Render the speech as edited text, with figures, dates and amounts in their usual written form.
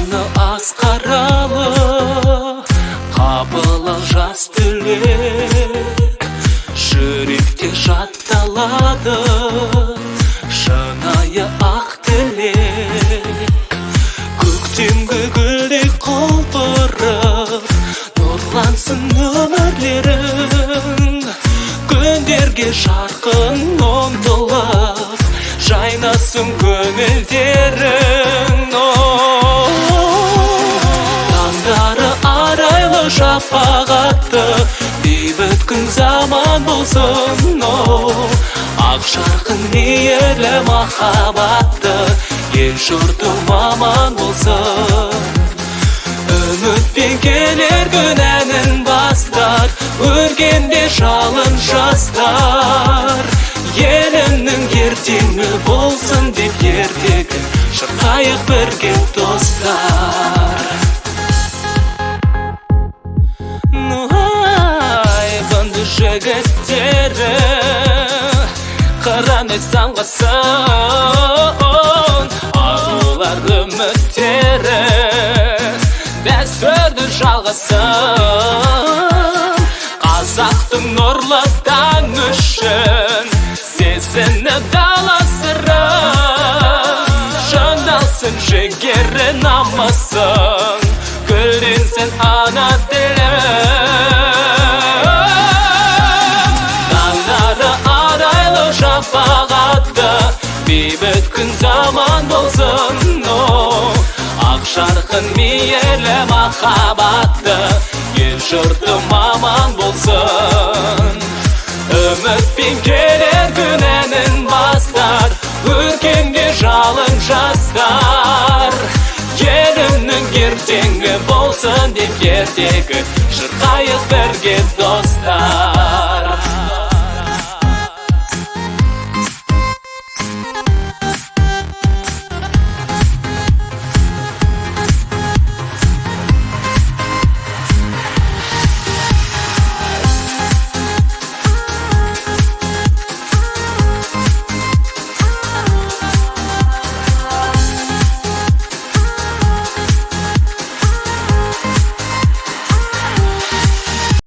жаны аз қаралы, қабылы жас тілек, жүректе жатталады шынайы ақ тілек. Көктемгі гүлдей құлпырып, нұрлансын өмірлерің, күндерге жарқын ұмтылып, жайнасын көңілдерің. Таңдары арайлы шапағатты, бейбіт күн заман болсын. Ақ жарқын мейірлі махаббатты, ел жұртым аман болсын. Үмітпен келер күн әнін бастар, өргенде жалын жастар. Елімнің ертеңі болсын деп ертегі, шырқайық бірге достар. Айбынды жігіттері қыраны самғасын, арулар үміттері дәстүрді жалғасын. Қазақтың нұрлы таң үшін сезіні дала сырын, жандалсын жігері намысын, гүлденсін ана тілім. Таңдары арайлы шапағатты, бейбіт күн заман болсын. Ақ жарқын мейірлі махаббатты, ел жұртым аман болсын. Үмітпен келер күн әнін бастар, өркенде жалын жастар. Елімнің ертеңі болсын деп ертегі, шырқайық бірге достар.